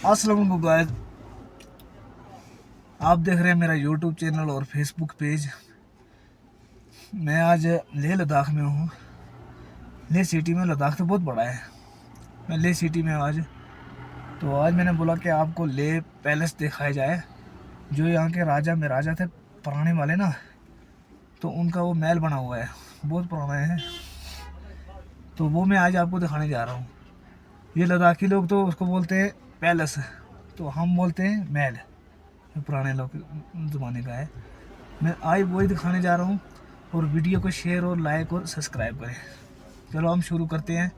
अस्सलाम वालेकुम गाइस, आप देख रहे हैं मेरा यूट्यूब चैनल और फेसबुक पेज। मैं आज लेह लद्दाख में हूँ। लेह सिटी में, लद्दाख तो बहुत बड़ा है। मैं लेह सिटी में हूँ आज। तो आज मैंने बोला कि आपको लेह पैलेस दिखाया जाए, जो यहाँ के राजा में राजा थे पुराने वाले ना, तो उनका वो महल बना हुआ है, बहुत पुराना है। तो वो मैं आज आपको दिखाने जा रहा हूँ। ये लद्दाखी लोग तो उसको बोलते हैं पैलेस, तो हम बोलते हैं महल, जो पुराने लोग ज़माने का है। मैं आज वही दिखाने जा रहा हूँ। और वीडियो को शेयर और लाइक और सब्सक्राइब करें। चलो हम शुरू करते हैं।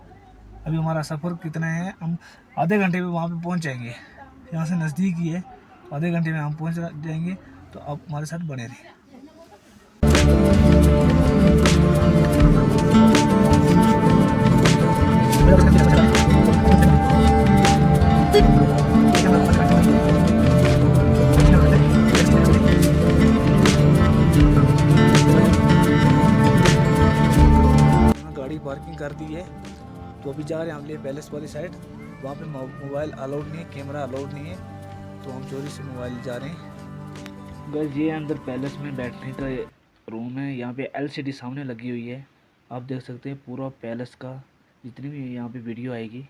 अभी हमारा सफ़र कितना है, हम आधे घंटे में वहाँ पे पहुँच जाएंगे। यहाँ से नज़दीक ही है, तो आधे घंटे में हम पहुँच जाएंगे। तो आप हमारे साथ बने रहिए। गाड़ी पार्किंग कर दी है, तो अभी जा रहे हैं हम ले पैलेस वाली साइड। वहाँ पे मोबाइल अलाउड नहीं है, कैमरा अलाउड नहीं है, तो हम चोरी से मोबाइल जा रहे हैं। गाइस, ये अंदर पैलेस में बैठने का रूम है। यहाँ पे एलसीडी सामने लगी हुई है, आप देख सकते हैं पूरा पैलेस का। जितनी भी यहाँ पे वीडियो आएगी,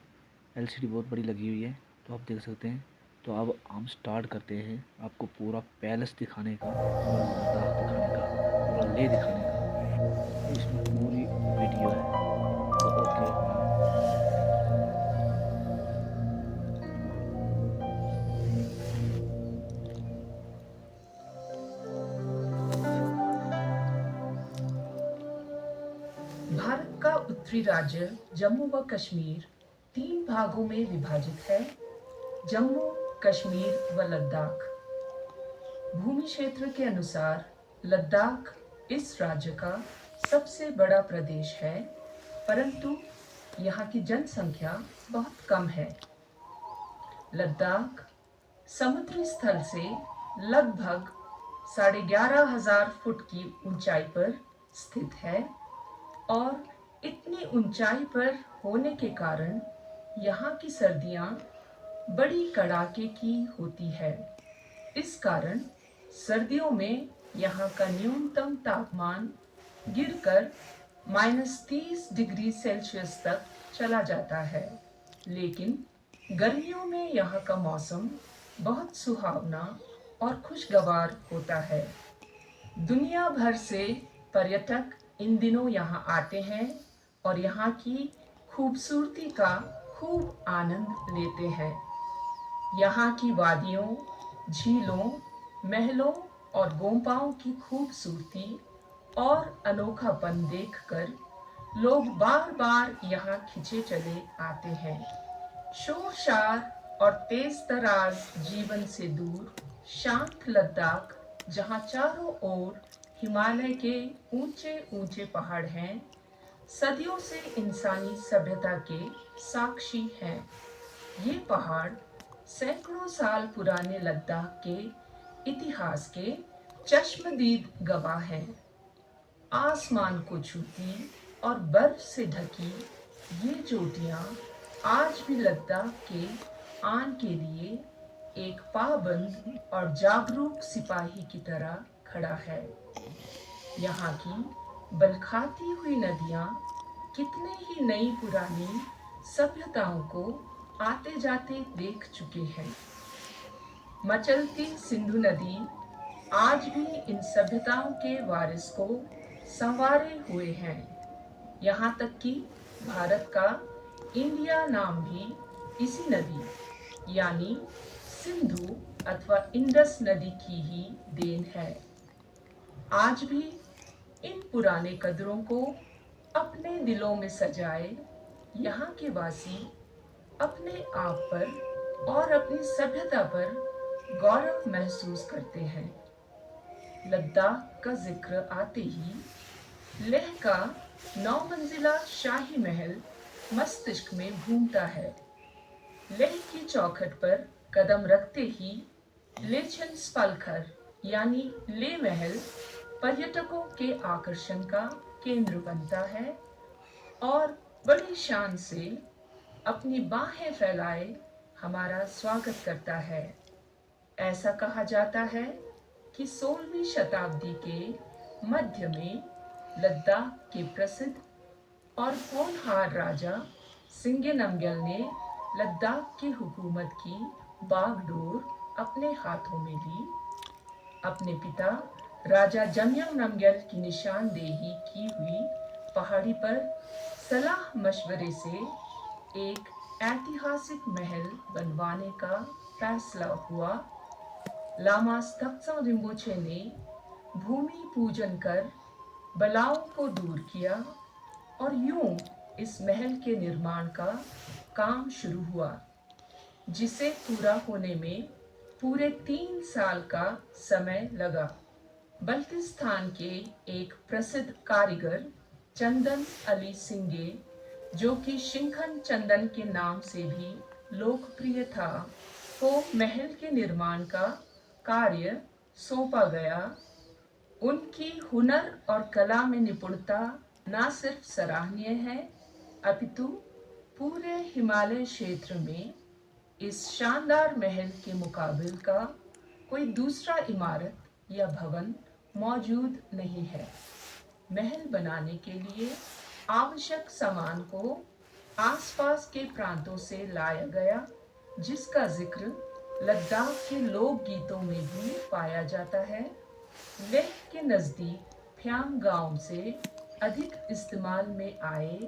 एलसीडी बहुत बड़ी लगी हुई है, तो आप देख सकते हैं। तो अब हम स्टार्ट करते हैं आपको पूरा पैलेस दिखाने का, पूरा लद्दाख दिखाने का, पूरा लेह दिखाने का। इसमें पूरी वीडियो है, तो ओके। भारत का उत्तरी राज्य जम्मू व कश्मीर 3 भागों में विभाजित है: जम्मू, कश्मीर व लद्दाख। भूमि क्षेत्र के अनुसार लद्दाख इस राज्य का सबसे बड़ा प्रदेश है, परंतु यहाँ की जनसंख्या बहुत कम है। लद्दाख समुद्री स्थल से लगभग 11,500 फुट की ऊंचाई पर स्थित है और इतनी ऊंचाई पर होने के कारण यहाँ की सर्दियाँ बड़ी कड़ाके की होती है। इस कारण सर्दियों में यहाँ का न्यूनतम तापमान गिरकर -30 डिग्री सेल्सियस तक चला जाता है, लेकिन गर्मियों में यहाँ का मौसम बहुत सुहावना और खुशगवार होता है। दुनिया भर से पर्यटक इन दिनों यहाँ आते हैं और यहाँ की खूबसूरती का खूब आनंद लेते हैं। यहाँ की वादियों, झीलों, महलों और गोम्पाओं की खूबसूरती और अनोखापन देखकर लोग बार बार यहाँ खिंचे चले आते हैं। शोर शार और तेज तराज जीवन से दूर शांत लद्दाख, जहाँ चारों ओर हिमालय के ऊंचे ऊंचे पहाड़ हैं, सदियों से इंसानी सभ्यता के साक्षी हैं। ये पहाड़ सैकड़ों साल पुराने लद्दाख के इतिहास के चश्मदीद गवाह हैं। आसमान को छूती और बर्फ से ढकी ये चोटियां आज भी लद्दाख के आन के लिए एक पाबंद और जागरूक सिपाही की तरह खड़ा है। यहाँ की बलखाती हुई नदियाँ कितने ही नई पुरानी सभ्यताओं को आते जाते देख चुके हैं। मचलती सिंधु नदी आज भी इन सभ्यताओं के वारिस को संवारे हुए हैं। यहाँ तक कि भारत का इंडिया नाम भी इसी नदी यानी सिंधु अथवा इंडस नदी की ही देन है। आज भी इन पुराने कदरों को अपने दिलों में सजाए यहाँ के वासी अपने आप पर और अपनी सभ्यता पर गौरव महसूस करते हैं। लद्दाख का जिक्र आते ही लेह का 9 मंजिला शाही महल मस्तिष्क में घूमता है। लेह की चौखट पर कदम रखते ही लेचन स्पलखर यानी ले महल पर्यटकों के आकर्षण का केंद्र बनता है और बड़ी शान से अपनी बाहें फैलाए हमारा स्वागत करता है। ऐसा कहा जाता है कि 16वीं शताब्दी के मध्य में लद्दाख के प्रसिद्ध और होनहार राजा सिंगे नमग्याल ने लद्दाख की हुकूमत की बागडोर अपने हाथों में ली। अपने पिता राजा जमयाल नमग्याल की निशानदेही की हुई पहाड़ी पर सलाह मशवरे से एक ऐतिहासिक महल बनवाने का फैसला हुआ। लामा त्सोग रिम्पोछे ने भूमि पूजन कर बलाओं को दूर किया और यूं इस महल के निर्माण का काम शुरू हुआ, जिसे पूरा होने में पूरे 3 साल का समय लगा। बल्तिस्तान के एक प्रसिद्ध कारीगर चंदन अली सिंगे, जो कि शिंखन चंदन के नाम से भी लोकप्रिय था, को महल के निर्माण का कार्य सौंपा गया। उनकी हुनर और कला में निपुणता न सिर्फ सराहनीय है, अपितु पूरे हिमालय क्षेत्र में इस शानदार महल के मुकाबिल का कोई दूसरा इमारत या भवन मौजूद नहीं है। महल बनाने के लिए आवश्यक सामान को आसपास के प्रांतों से लाया गया, जिसका जिक्र लद्दाख के लोक गीतों में भी पाया जाता है। लेह के नज़दीक फ्यांग गांव से अधिक इस्तेमाल में आए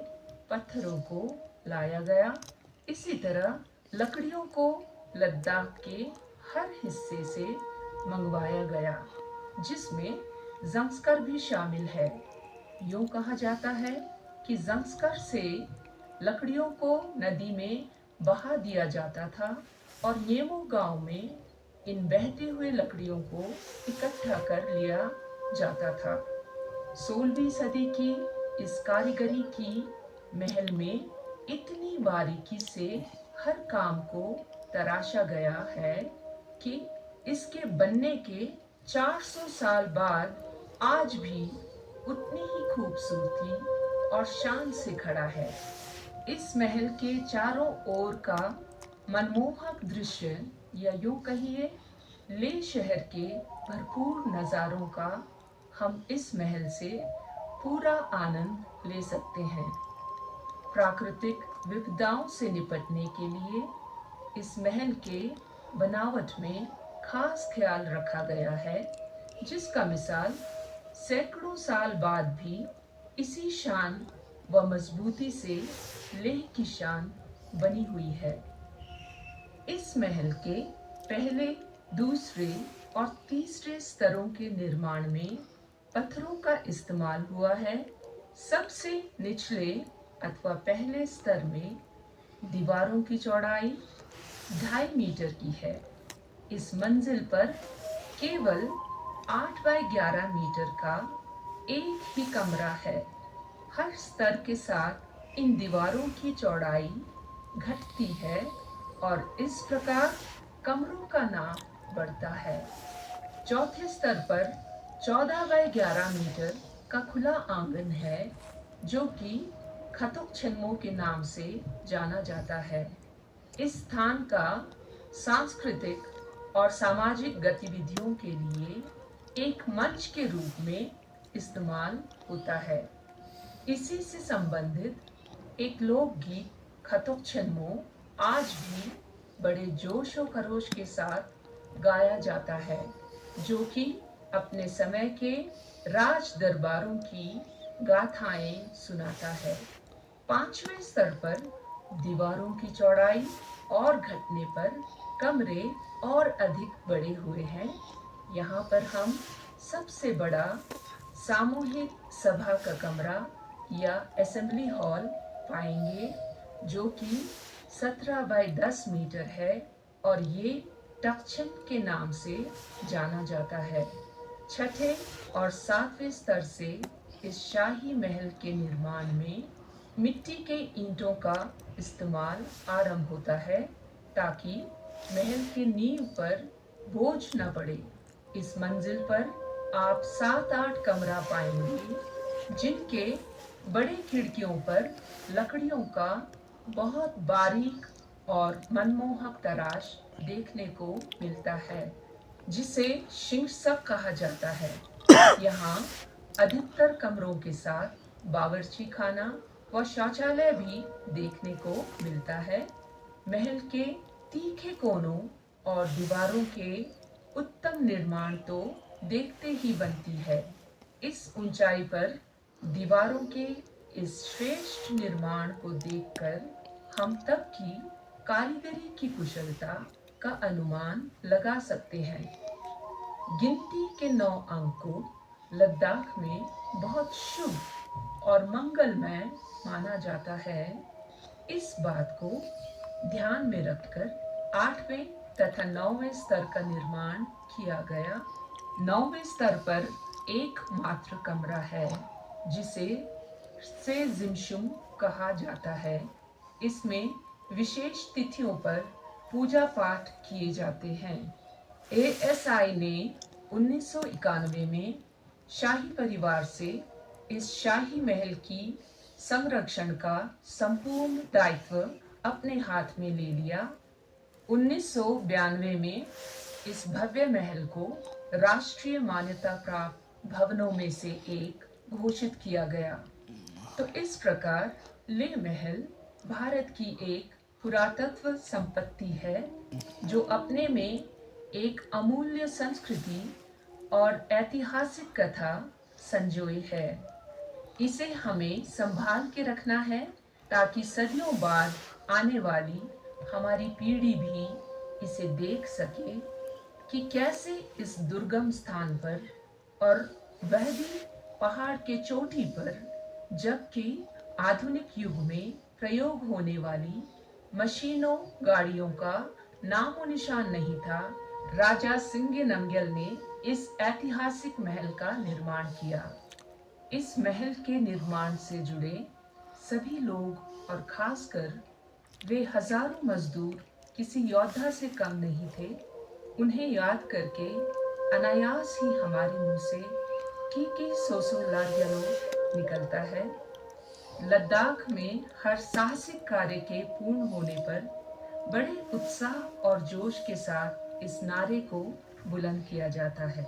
पत्थरों को लाया गया। इसी तरह लकड़ियों को लद्दाख के हर हिस्से से मंगवाया गया, जिसमें ज़ंस्कर भी शामिल है। यूं कहा जाता है कि ज़ंस्कर से लकड़ियों को नदी में बहा दिया जाता था और येमो गांव में इन बहती हुई लकड़ियों को इकट्ठा कर लिया जाता था। 16वीं सदी की इस कारीगरी की महल में इतनी बारीकी से हर काम को तराशा गया है कि इसके बनने के 400 साल बाद आज भी उतनी ही खूबसूरती और शान से खड़ा है। इस महल के चारों ओर का मनमोहक दृश्य, या यूं कहिए लेह शहर के भरपूर नज़ारों का हम इस महल से पूरा आनंद ले सकते हैं। प्राकृतिक विपदाओं से निपटने के लिए इस महल के बनावट में खास ख्याल रखा गया है, जिसका मिसाल सैकड़ों साल बाद भी इसी शान व मजबूती से लेह की शान बनी हुई है। इस महल के पहले, दूसरे और तीसरे स्तरों के निर्माण में पत्थरों का इस्तेमाल हुआ है। सबसे निचले अथवा पहले स्तर में दीवारों की चौड़ाई 2.5 मीटर की है। इस मंजिल पर केवल 8 बाय 11 मीटर का एक ही कमरा है। हर स्तर के साथ इन दीवारों की चौड़ाई घटती है और इस प्रकार कमरों का नाप बढ़ता है। चौथे स्तर पर 14 बाय 11 मीटर का खुला आंगन है, जो कि खतुक छेन्मो के नाम से जाना जाता है। इस स्थान का सांस्कृतिक और सामाजिक गतिविधियों के लिए एक मंच के रूप में इस्तेमाल होता है। इसी से संबंधित एक लोकगीत खतुक छेन्मो आज भी बड़े जोश और खरोश के साथ गाया जाता है, जो कि अपने समय के राज दरबारों की गाथाएं सुनाता है। 5वें स्तर पर दीवारों की चौड़ाई और घटने पर कमरे और अधिक बड़े हुए हैं। यहाँ पर हम सबसे बड़ा सामूहिक सभा का कमरा या असेंबली हॉल पाएंगे, जो कि 17 बाय 10 मीटर है और ये टक्छन के नाम से जाना जाता है। छठे और 7वें स्तर से इस शाही महल के निर्माण में मिट्टी के ईंटों का इस्तेमाल आरंभ होता है, ताकि महल की नींव पर बोझ न पड़े। इस मंजिल पर आप 7-8 कमरा पाएंगे, जिनके बड़े खिड़कियों पर लकड़ियों का बहुत बारीक और मनमोहक तराश देखने को मिलता है, जिसे शिंगसक कहा जाता है। यहाँ अधिकतर कमरों के साथ बावर्ची खाना व शौचालय भी देखने को मिलता है। महल के तीखे कोनों और दीवारों के उत्तम निर्माण तो देखते ही बनती है। इस ऊंचाई पर दीवारों के इस श्रेष्ठ निर्माण को देखकर हम तब की कारीगरी की कुशलता का अनुमान लगा सकते हैं। गिनती के 9 अंक को लद्दाख में बहुत शुभ और मंगलमय माना जाता है। इस बात को ध्यान में रखकर 8वें तथा 9वें स्तर का निर्माण किया गया। 9वें स्तर पर एकमात्र कमरा है जिसे से जिमशुम कहा जाता है। इसमें विशेष तिथियों पर पूजा पाठ किए जाते हैं। एएसआई ने 1991 में शाही परिवार से इस शाही महल की संरक्षण का संपूर्ण दायित्व अपने हाथ में ले लिया। 1992 में इस भव्य महल को राष्ट्रीय मान्यता प्राप्त भवनों में से एक घोषित किया गया। तो इस प्रकार लेह महल भारत की एक पुरातत्व संपत्ति है जो अपने में एक अमूल्य संस्कृति और ऐतिहासिक कथा संजोए है। इसे हमें संभाल के रखना है ताकि सदियों बाद आने वाली हमारी पीढ़ी भी इसे देख सके कि कैसे इस दुर्गम स्थान पर और वह भी पहाड़ के चोटी पर, जबकि आधुनिक युग में प्रयोग होने वाली मशीनों गाड़ियों का नामो निशान नहीं था, राजा सिंगे नमग्यल ने इस ऐतिहासिक महल का निर्माण किया। इस महल के निर्माण से जुड़े सभी लोग और खासकर वे हजारों मजदूर किसी योद्धा से कम नहीं थे। उन्हें याद करके अनायास ही हमारे मुंह से की सोसो लार्यलो निकलता है। लद्दाख में हर साहसिक कार्य के पूर्ण होने पर बड़े उत्साह और जोश के साथ इस नारे को बुलंद किया जाता है।